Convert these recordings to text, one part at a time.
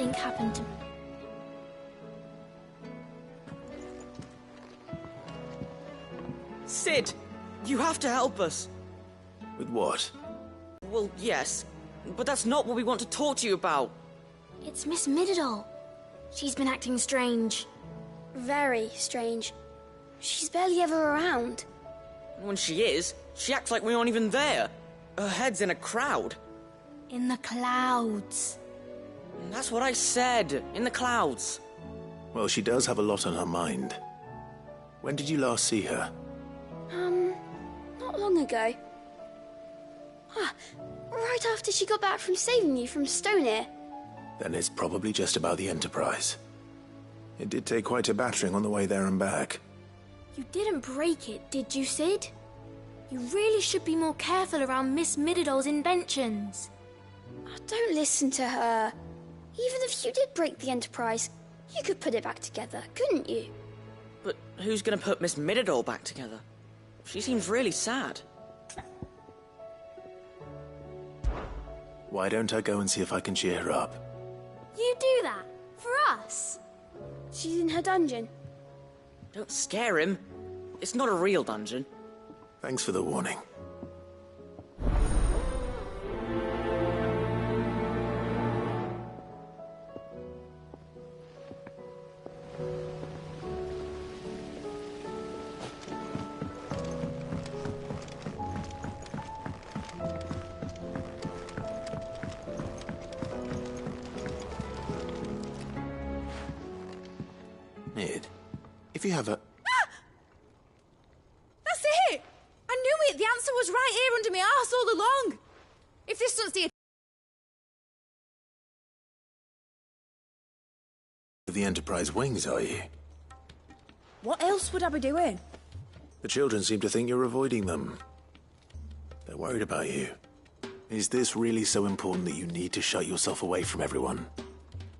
think happened to... Sid! You have to help us! With what? Well, yes, but that's not what we want to talk to you about. It's Miss Mididol. She's been acting strange. Very strange. She's barely ever around. When she is, she acts like we aren't even there. Her head's in a crowd. In the clouds. That's what I said, in the clouds. Well, she does have a lot on her mind. When did you last see her? Not long ago. Right after she got back from saving you from Stoneir. Then it's probably just about the Enterprise. It did take quite a battering on the way there and back. You didn't break it, did you, Sid? You really should be more careful around Miss Mididol's inventions. Oh, don't listen to her. Even if you did break the Enterprise, you could put it back together, couldn't you? But who's gonna put Miss Mididol back together? She seems really sad. Why don't I go and see if I can cheer her up? You do that? For us? She's in her dungeon. Don't scare him. It's not a real dungeon. Thanks for the warning. Mid, if you have a... That's it! I knew it! The answer was right here under my arse all along! If this doesn't see the Enterprise wings, are you? what else would I be doing? The children seem to think you're avoiding them. They're worried about you. Is this really so important that you need to shut yourself away from everyone?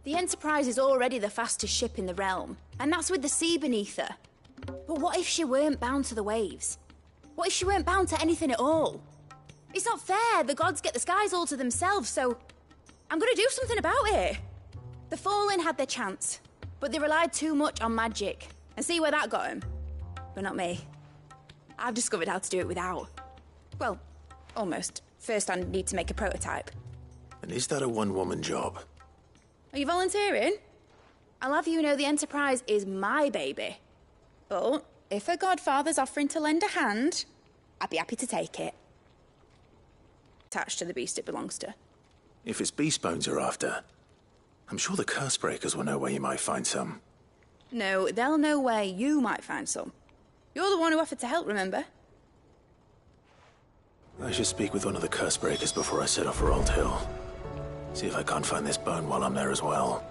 The Enterprise is already the fastest ship in the realm, and that's with the sea beneath her. But what if she weren't bound to the waves? What if she weren't bound to anything at all? It's not fair. The gods get the skies all to themselves, so I'm gonna do something about it. The Fallen had their chance, but they relied too much on magic. And see where that got them? But not me. I've discovered how to do it without. Well, almost. First I need to make a prototype. And is that a one-woman job? Are you volunteering? I'll have you know the Enterprise is my baby. But if her godfather's offering to lend a hand, I'd be happy to take it. Attached to the beast it belongs to. If it's beast bones you're after, I'm sure the Cursebreakers will know where you might find some. No, they'll know where you might find some. You're the one who offered to help, remember? I should speak with one of the Cursebreakers before I set off for Old Hill. See if I can't find this bone while I'm there as well.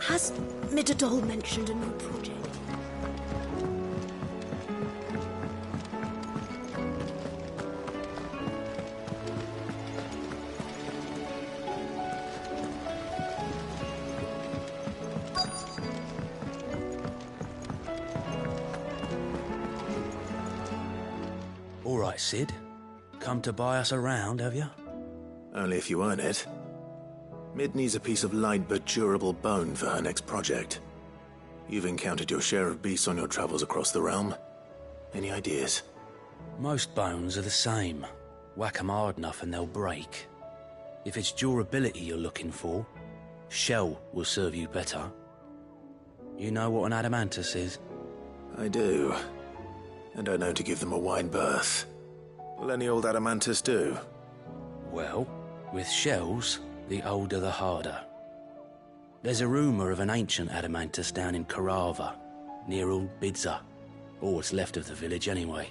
Has Mididol mentioned a new project? All right, Sid. Come to buy us around, have you? Only if you earn it. Mid needs a piece of light but durable bone for her next project. You've encountered your share of beasts on your travels across the realm. Any ideas? Most bones are the same. Whack 'em hard enough and they'll break. If it's durability you're looking for, shell will serve you better. You know what an adamantus is? I do. And I know to give them a wide berth. Will any old adamantus do? Well, with shells, the older the harder. There's a rumour of an ancient adamantus down in Karava, near Ul Bidza. Or what's left of the village anyway.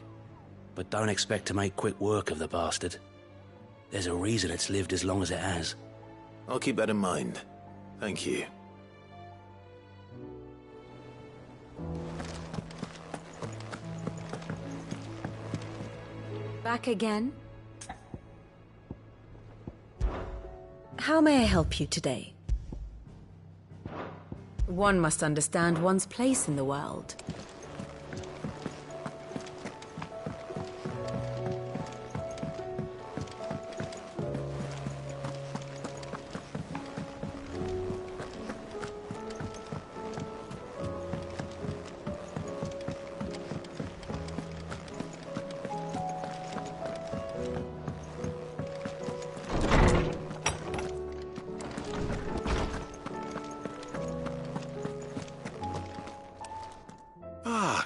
But don't expect to make quick work of the bastard. There's a reason it's lived as long as it has. I'll keep that in mind. Thank you. Back again? How may I help you today? One must understand one's place in the world.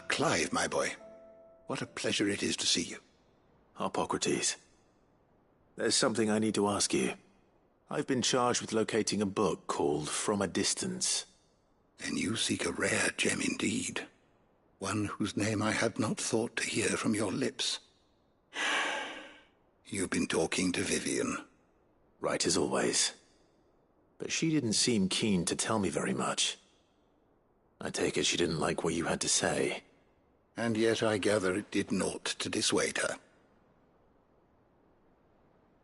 Clive, my boy. What a pleasure it is to see you. Harpocrates. There's something I need to ask you. I've been charged with locating a book called From a Distance. Then you seek a rare gem indeed. One whose name I had not thought to hear from your lips. You've been talking to Vivian. Right as always. But she didn't seem keen to tell me very much. I take it she didn't like what you had to say. And yet I gather it did naught to dissuade her.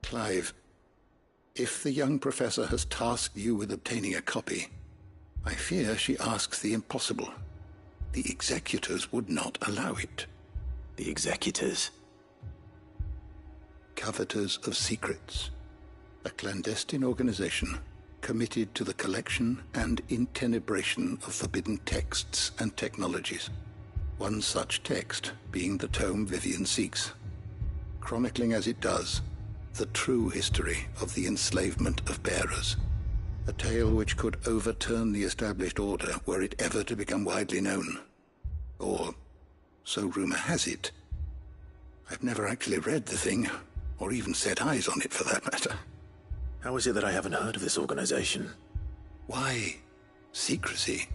Clive, if the young professor has tasked you with obtaining a copy, I fear she asks the impossible. The executors would not allow it. The executors? Coveters of Secrets. A clandestine organization committed to the collection and intenebration of forbidden texts and technologies. One such text being the tome Vivian seeks, chronicling as it does the true history of the enslavement of bearers, a tale which could overturn the established order were it ever to become widely known. Or, so rumor has it. I've never actually read the thing, or even set eyes on it for that matter. How is it that I haven't heard of this organization? Why, secrecy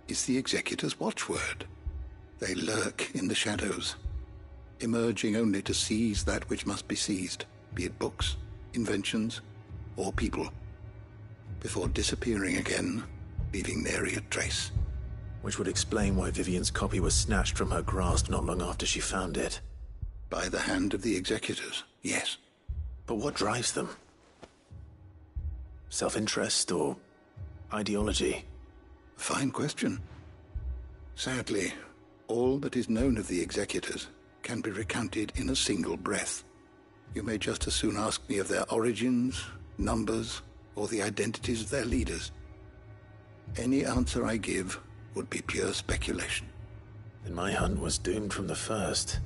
is the executor's watchword. They lurk in the shadows, emerging only to seize that which must be seized, be it books, inventions, or people, before disappearing again, leaving nary a trace. Which would explain why Vivian's copy was snatched from her grasp not long after she found it. By the hand of the executors, yes. But what drives them? Self-interest or ideology? Fine question. Sadly, all that is known of the executors can be recounted in a single breath. You may just as soon ask me of their origins, numbers, or the identities of their leaders. Any answer I give would be pure speculation. Then my hunt was doomed from the first.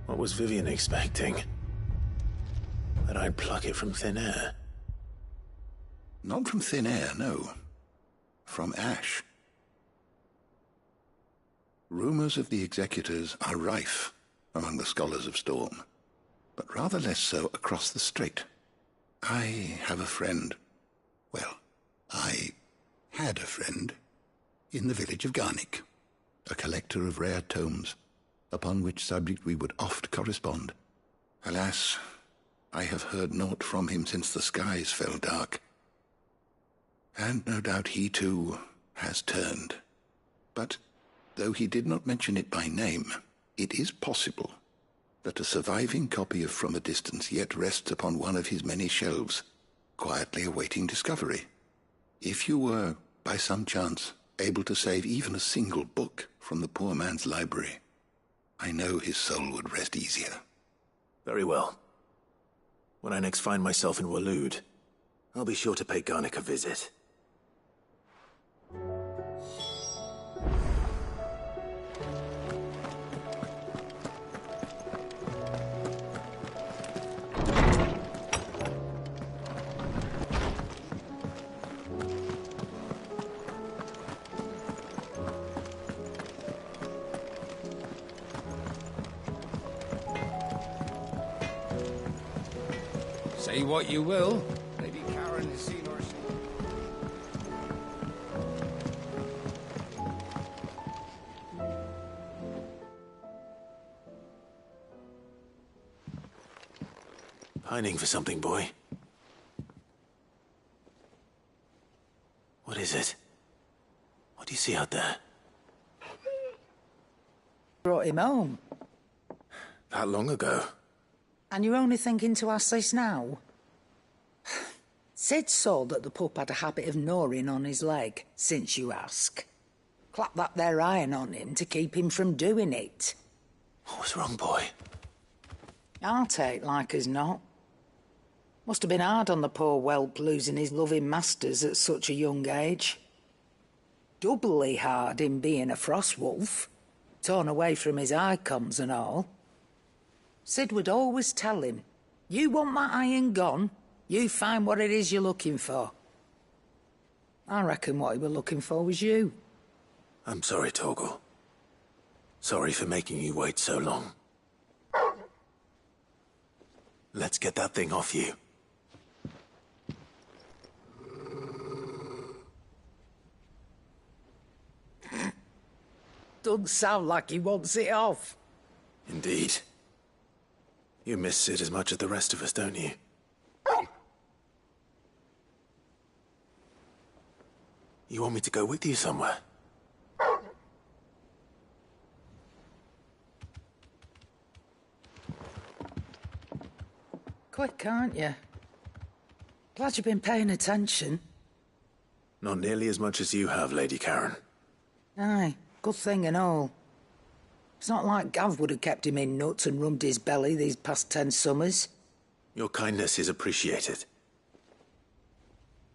What was Vivian expecting? That I'd pluck it from thin air? Not from thin air, no. From ash. Rumors of the executors are rife among the scholars of Storm, but rather less so across the strait. I have a friend. Well, I had a friend in the village of Garnick, a collector of rare tomes, upon which subject we would oft correspond. Alas, I have heard naught from him since the skies fell dark. And no doubt he, too, has turned. But, though he did not mention it by name, it is possible that a surviving copy of From a Distance yet rests upon one of his many shelves, quietly awaiting discovery. If you were, by some chance, able to save even a single book from the poor man's library, I know his soul would rest easier. Very well. When I next find myself in Waloed, I'll be sure to pay Garnick a visit. Say what you will, Lady Karen has seen or Pining for something, boy. What is it? What do you see out there? Brought him home. That long ago? And you're only thinking to ask this now? Sid saw that the pup had a habit of gnawing on his leg, since you ask. Clap that there iron on him to keep him from doing it. What was wrong, boy? I'll take like as not. Must have been hard on the poor whelp losing his loving masters at such a young age. Doubly hard in being a frost wolf, torn away from his icons and all. Sid would always tell him, "You want that iron gone, you find what it is you're looking for." I reckon what he was looking for was you. I'm sorry, Torgal. Sorry for making you wait so long. Let's get that thing off you. Doesn't sound like he wants it off. Indeed. You miss Sid as much as the rest of us, don't you? You want me to go with you somewhere? Quick, aren't you? Glad you've been paying attention. Not nearly as much as you have, Lady Karen. Aye, good thing and all. It's not like Gav would have kept him in nuts and rubbed his belly these past 10 summers. Your kindness is appreciated.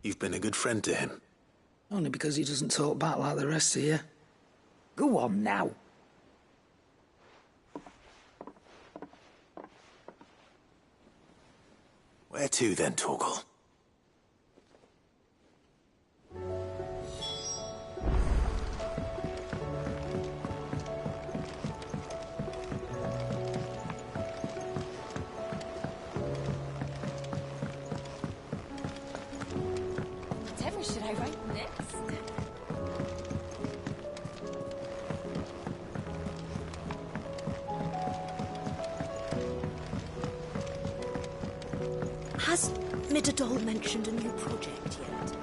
You've been a good friend to him. Only because he doesn't talk back like the rest of you. Go on now. Where to then, Torgal? Whatever should I write next? Has Midadol mentioned a new project yet?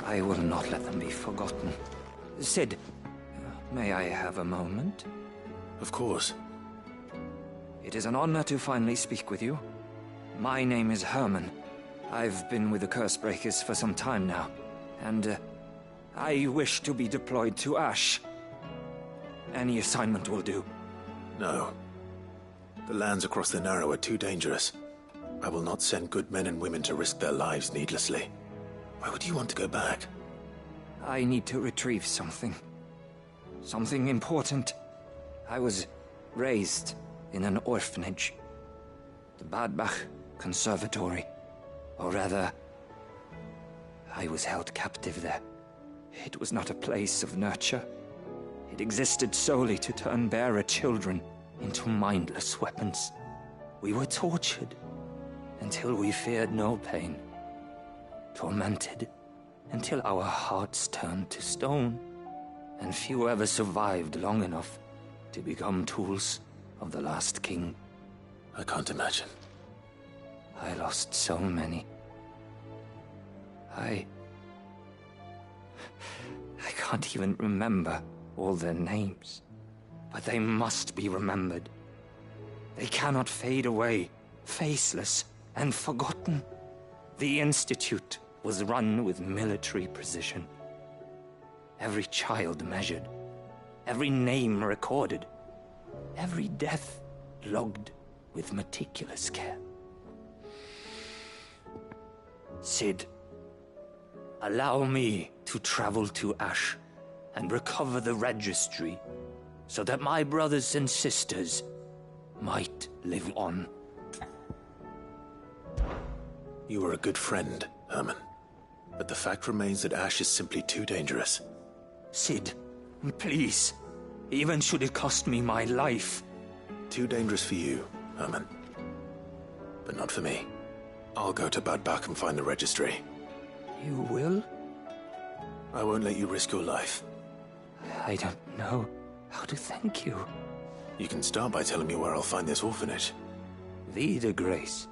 I will not let them be forgotten. Sid, may I have a moment? Of course. It is an honor to finally speak with you. My name is Herman. I've been with the Cursebreakers for some time now, and I wish to be deployed to Ash. Any assignment will do. No. The lands across the Narrow are too dangerous. I will not send good men and women to risk their lives needlessly. Why would you want to go back? I need to retrieve something. Something important. I was raised in an orphanage. The Badbach Conservatory. Or rather, I was held captive there. It was not a place of nurture. It existed solely to turn bearer children into mindless weapons. We were tortured until we feared no pain. Tormented until our hearts turned to stone, and few ever survived long enough to become tools of the last king. I can't imagine. I lost so many. I can't even remember all their names, but they must be remembered. They cannot fade away, faceless and forgotten. The Institute was run with military precision. Every child measured, every name recorded, every death logged with meticulous care. Sid, allow me to travel to Ash and recover the registry so that my brothers and sisters might live on. You were a good friend, Herman. But the fact remains that Ash is simply too dangerous. Sid, please. Even should it cost me my life. Too dangerous for you, Herman. But not for me. I'll go to Badbach and find the registry. You will? I won't let you risk your life. I don't know how to thank you. You can start by telling me where I'll find this orphanage. Vida Grace.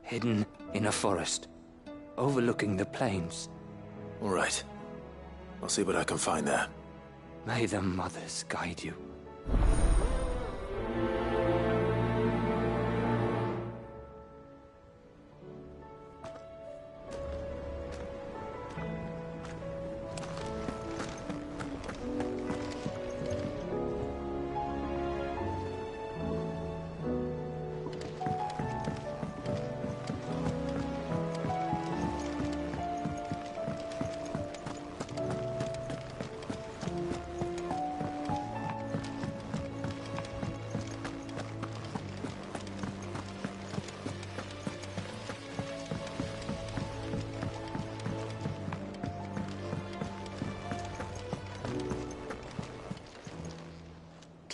Hidden in a forest, overlooking the plains. All right. I'll see what I can find there. May the mothers guide you.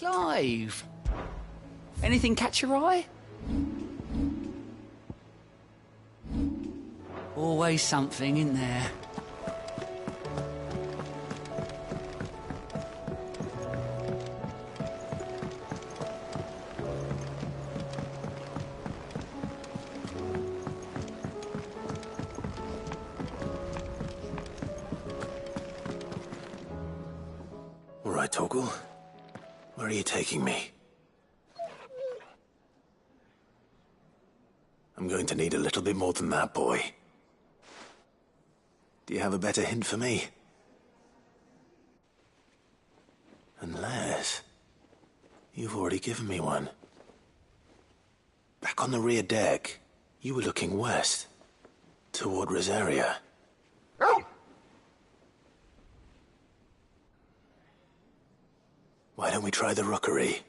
alive. Anything catch your eye? Always something in there. All right, Torgal. Where are you taking me? I'm going to need a little bit more than that, boy. Do you have a better hint for me? Unless... you've already given me one. Back on the rear deck, you were looking west, toward Rosaria. Why don't we try the rookery?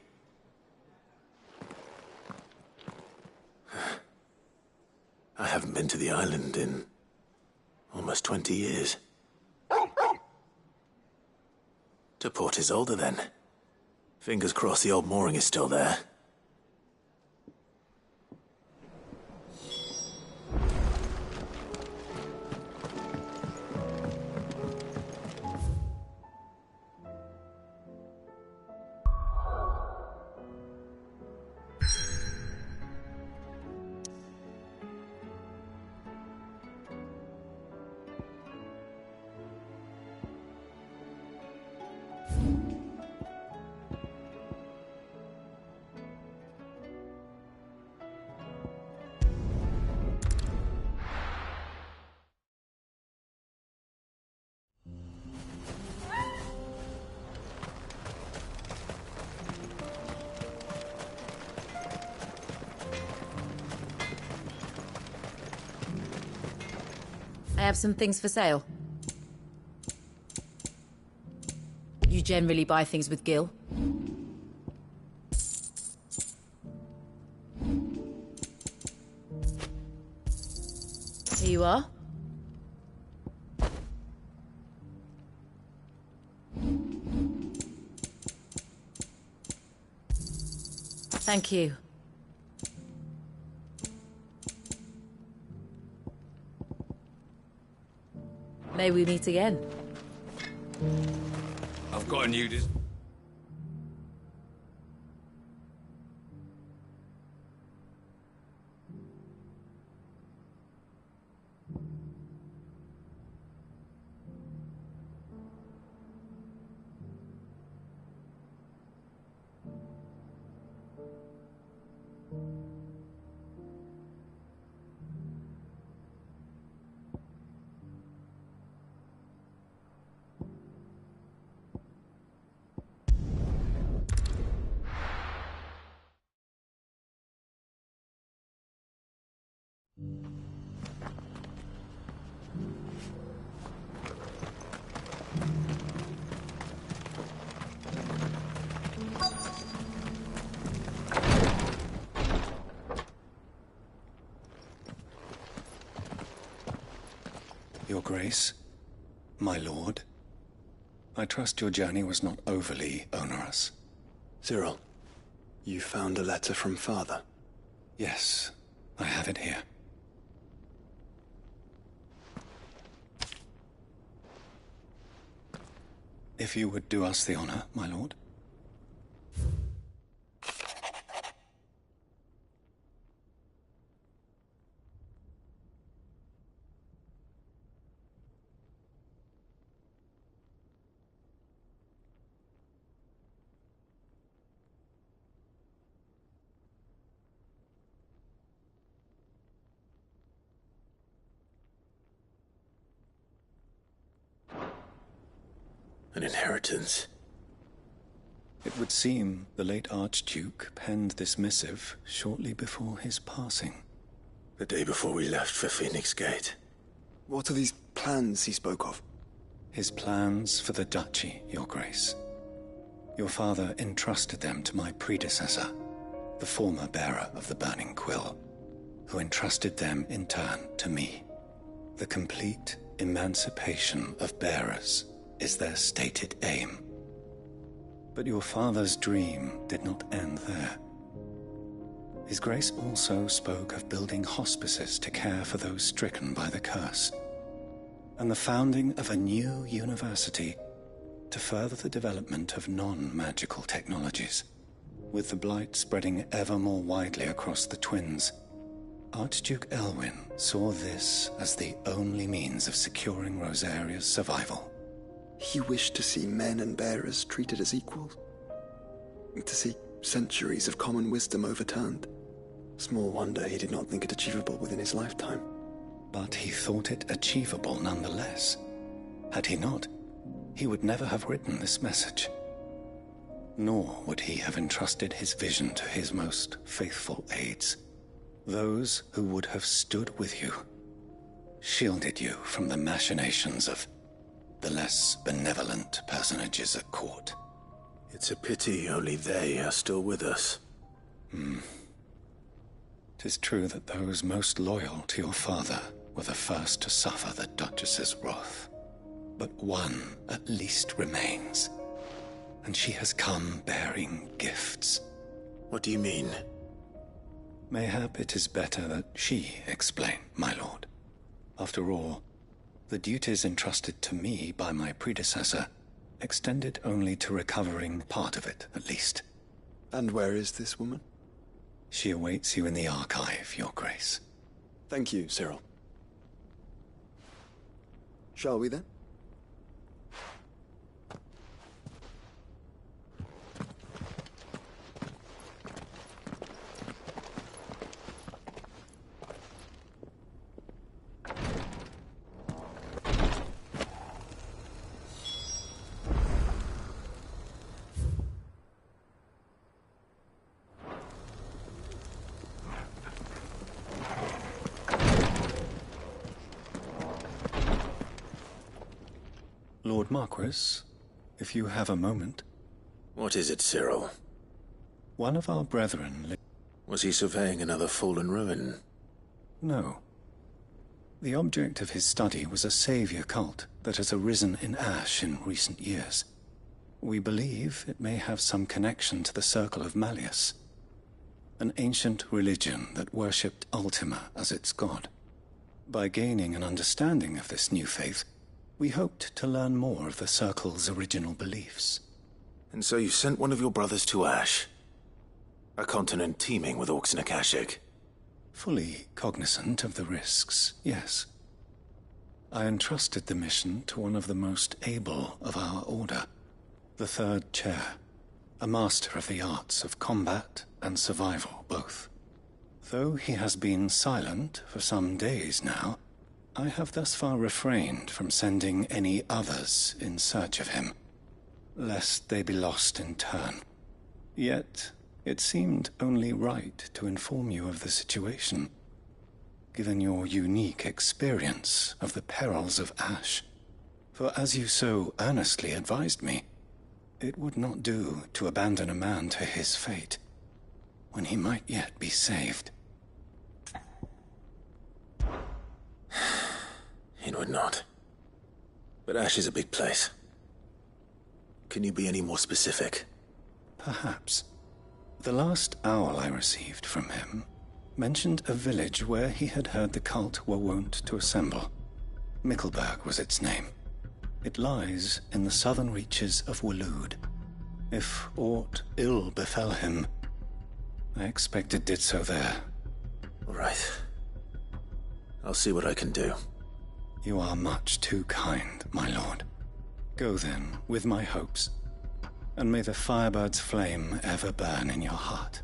I haven't been to the island in almost 20 years. To Port Isolde, then. Fingers crossed the old mooring is still there. I have some things for sale. You generally buy things with Gil? Here you are. Thank you. May we meet again. I've got a new Your Grace, my lord, I trust your journey was not overly onerous. Cyril, you found a letter from Father? Yes, I have it here. If you would do us the honor, my lord. An inheritance. It would seem the late Archduke penned this missive shortly before his passing. The day before we left for Phoenix Gate. What are these plans he spoke of? His plans for the duchy, Your Grace. Your father entrusted them to my predecessor, the former bearer of the Burning Quill, who entrusted them in turn to me. The complete emancipation of bearers is their stated aim. But your father's dream did not end there. His Grace also spoke of building hospices to care for those stricken by the curse, and the founding of a new university to further the development of non-magical technologies. With the blight spreading ever more widely across the Twins, Archduke Elwyn saw this as the only means of securing Rosaria's survival. He wished to see men and bearers treated as equals. To see centuries of common wisdom overturned. Small wonder he did not think it achievable within his lifetime. But he thought it achievable nonetheless. Had he not, he would never have written this message. Nor would he have entrusted his vision to his most faithful aides, those who would have stood with you, shielded you from the machinations of the less benevolent personages at court. It's a pity only they are still with us. 'Tis true that those most loyal to your father were the first to suffer the Duchess's wrath. But one at least remains, and she has come bearing gifts. What do you mean? Mayhap it is better that she explain, my lord. After all, the duties entrusted to me by my predecessor extended only to recovering part of it, at least. And where is this woman? She awaits you in the archive, Your Grace. Thank you, Cyril. Shall we then? Lord Marquis, if you have a moment. What is it, Cyril? One of our brethren... Was he surveying another fallen ruin? No. The object of his study was a savior cult that has arisen in Ash in recent years. We believe it may have some connection to the Circle of Malleus, an ancient religion that worshipped Ultima as its god. By gaining an understanding of this new faith, we hoped to learn more of the Circle's original beliefs. And so you sent one of your brothers to Ash? A continent teeming with orcs and Akashic? Fully cognizant of the risks, yes. I entrusted the mission to one of the most able of our order, the Third Chair, a master of the arts of combat and survival both. Though he has been silent for some days now, I have thus far refrained from sending any others in search of him, lest they be lost in turn. Yet, it seemed only right to inform you of the situation, given your unique experience of the perils of Ash. For as you so earnestly advised me, it would not do to abandon a man to his fate, when he might yet be saved. It would not. But Ash is a big place. Can you be any more specific? Perhaps. The last owl I received from him mentioned a village where he had heard the cult were wont to assemble. Mickleburg was its name. It lies in the southern reaches of Waloed. If aught ill befell him, I expect it did so there. All right. I'll see what I can do. You are much too kind, my lord. Go then, with my hopes, and may the Firebird's flame ever burn in your heart.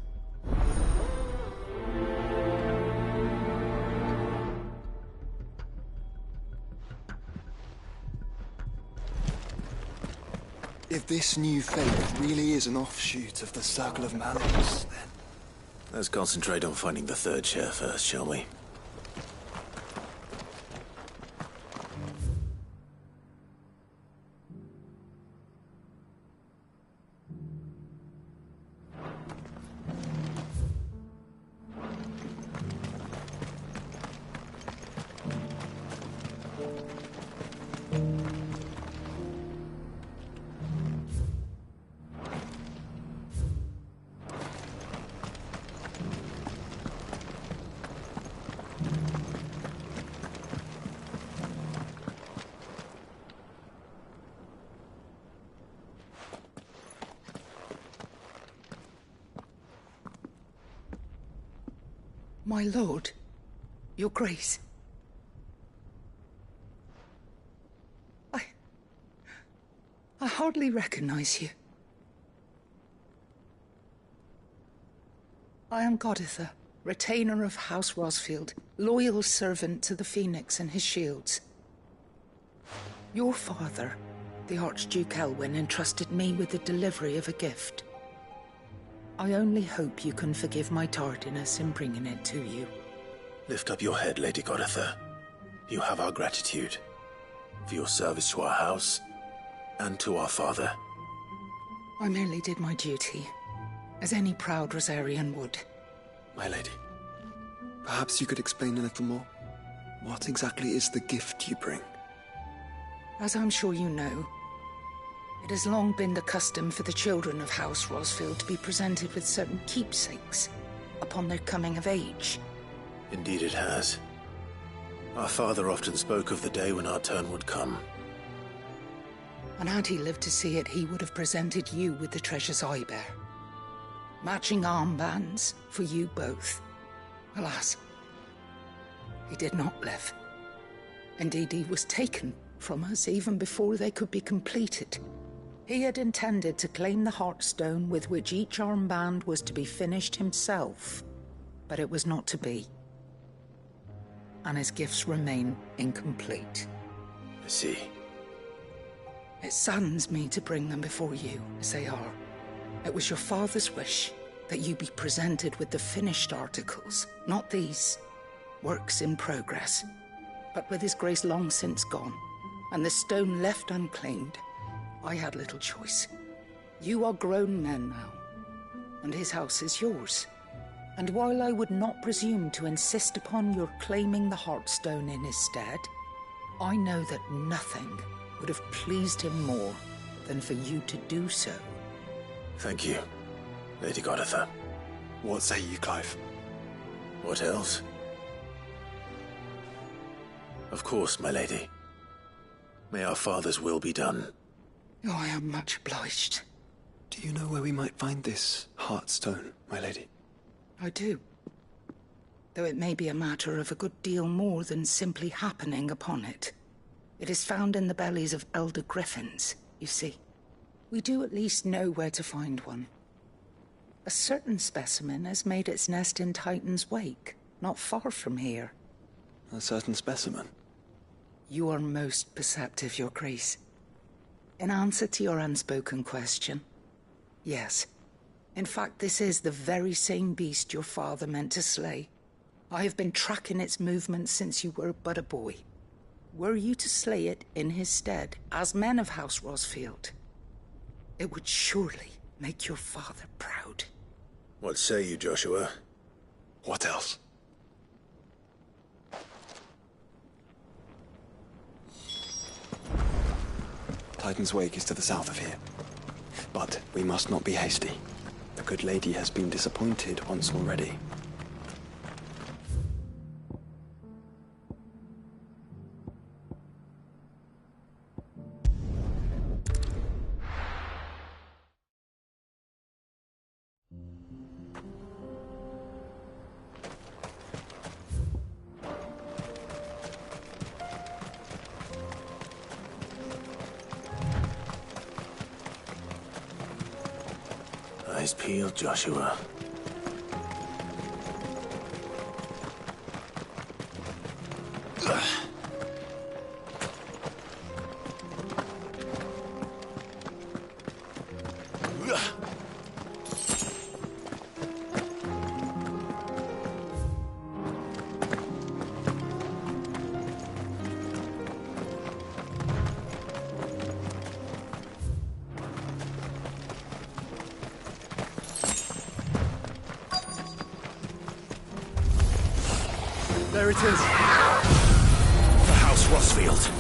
If this new faith really is an offshoot of the Circle of Malleus, then... Let's concentrate on finding the Third Chair first, shall we? My lord, your grace. I hardly recognize you. I am Goditha, retainer of House Rosfield, loyal servant to the Phoenix and his shields. Your father, the Archduke Elwyn, entrusted me with the delivery of a gift. I only hope you can forgive my tardiness in bringing it to you. Lift up your head, Lady Goditha. You have our gratitude for your service to our house and to our father. I merely did my duty, as any proud Rosarian would. My lady, perhaps you could explain a little more? What exactly is the gift you bring? As I'm sure you know, it has long been the custom for the children of House Rosfield to be presented with certain keepsakes upon their coming of age. Indeed it has. Our father often spoke of the day when our turn would come. And had he lived to see it, he would have presented you with the treasures I bear. Matching armbands for you both. Alas, he did not live. Indeed, he was taken from us even before they could be completed. He had intended to claim the Heartstone with which each armband was to be finished himself, but it was not to be. And his gifts remain incomplete. I see. It saddens me to bring them before you, as they are. It was your father's wish that you be presented with the finished articles, not these works in progress. But with his grace long since gone, and the stone left unclaimed, I had little choice. You are grown men now, and his house is yours. And while I would not presume to insist upon your claiming the Heartstone in his stead, I know that nothing would have pleased him more than for you to do so. Thank you, Lady Goditha. What say you, Clive? What else? Of course, my lady. May our father's will be done. Oh, I am much obliged. Do you know where we might find this Heartstone, my lady? I do. Though it may be a matter of a good deal more than simply happening upon it. It is found in the bellies of elder griffins, you see. We do at least know where to find one. A certain specimen has made its nest in Titan's Wake, not far from here. A certain specimen? You are most perceptive, Your Grace. In answer to your unspoken question, yes. In fact, this is the very same beast your father meant to slay. I have been tracking its movements since you were but a boy. Were you to slay it in his stead, as men of House Rosfield, it would surely make your father proud. What say you, Joshua? What else? Titan's Wake is to the south of here. But we must not be hasty. The good lady has been disappointed once already. Eyes peeled, Joshua. There it is. The House Rosfield.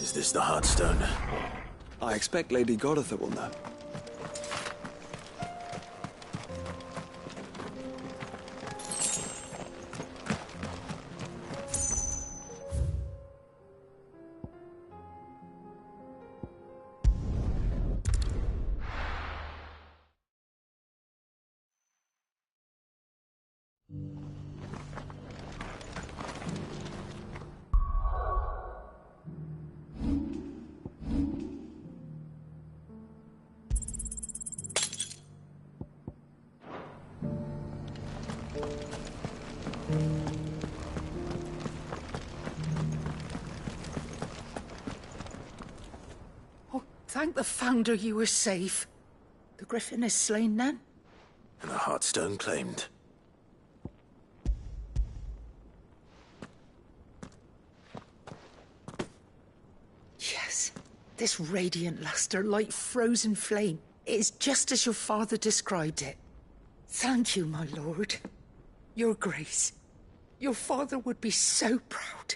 Is this the Heartstone? I expect Lady Goditha will know. Thank the Founder you were safe. The Griffin is slain then? And the Heartstone claimed. Yes. This radiant luster, like frozen flame. It is just as your father described it. Thank you, my lord. Your Grace. Your father would be so proud.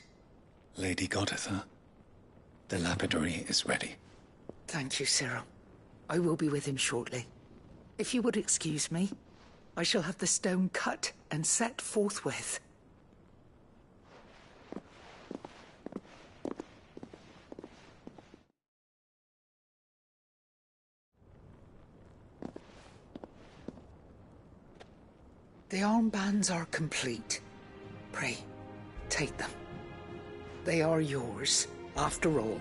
Lady Goditha, the lapidary is ready. Thank you, Cyril. I will be with him shortly. If you would excuse me, I shall have the stone cut and set forthwith. The armbands are complete. Pray, take them. They are yours, after all.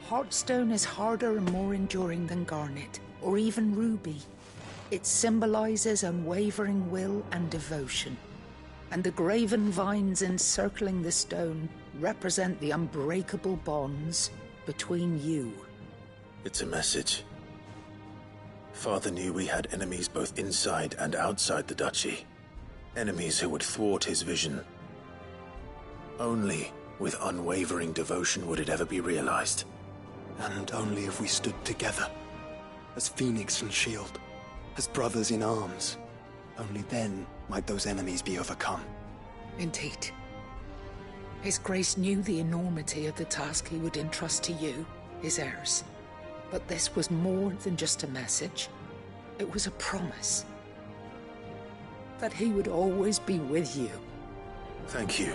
Heartstone is harder and more enduring than garnet, or even ruby. It symbolizes unwavering will and devotion. And the graven vines encircling the stone represent the unbreakable bonds between you. It's a message. Father knew we had enemies both inside and outside the duchy. Enemies who would thwart his vision. Only with unwavering devotion would it ever be realized. And only if we stood together, as Phoenix and Shield, as brothers in arms. Only then might those enemies be overcome. Indeed. His Grace knew the enormity of the task he would entrust to you, his heirs. But this was more than just a message. It was a promise. That he would always be with you. Thank you,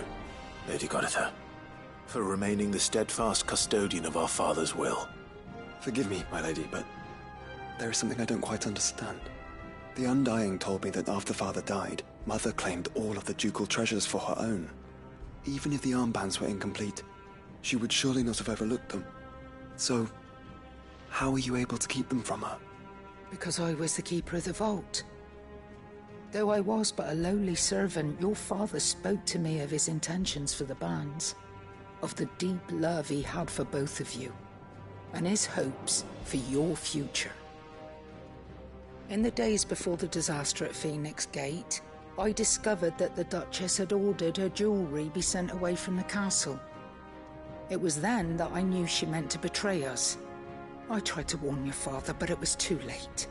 Lady Goditha, for remaining the steadfast custodian of our father's will. Forgive me, my lady, but there is something I don't quite understand. The Undying told me that after Father died, Mother claimed all of the ducal treasures for her own. Even if the armbands were incomplete, she would surely not have overlooked them. So, how were you able to keep them from her? Because I was the keeper of the vault. Though I was but a lowly servant, your father spoke to me of his intentions for the bands, of the deep love he had for both of you, and his hopes for your future. In the days before the disaster at Phoenix Gate, I discovered that the Duchess had ordered her jewelry be sent away from the castle. It was then that I knew she meant to betray us. I tried to warn your father, but it was too late.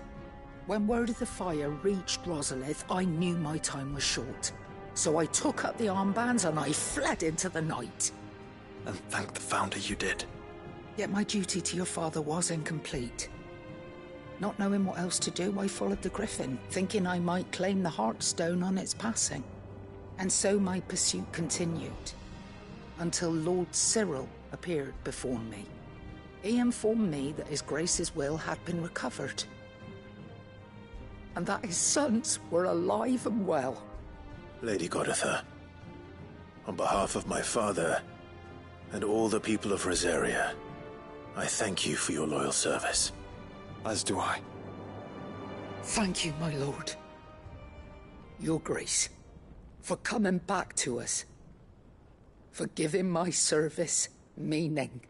When word of the fire reached Rosalith, I knew my time was short. So I took up the armbands and I fled into the night. And thank the Founder you did. Yet my duty to your father was incomplete. Not knowing what else to do, I followed the Griffin, thinking I might claim the Heartstone on its passing. And so my pursuit continued, until Lord Cyril appeared before me. He informed me that His Grace's will had been recovered, and that his sons were alive and well. Lady Goditha, on behalf of my father and all the people of Rosaria, I thank you for your loyal service. As do I. Thank you, my lord. Your Grace, for coming back to us, for giving my service meaning.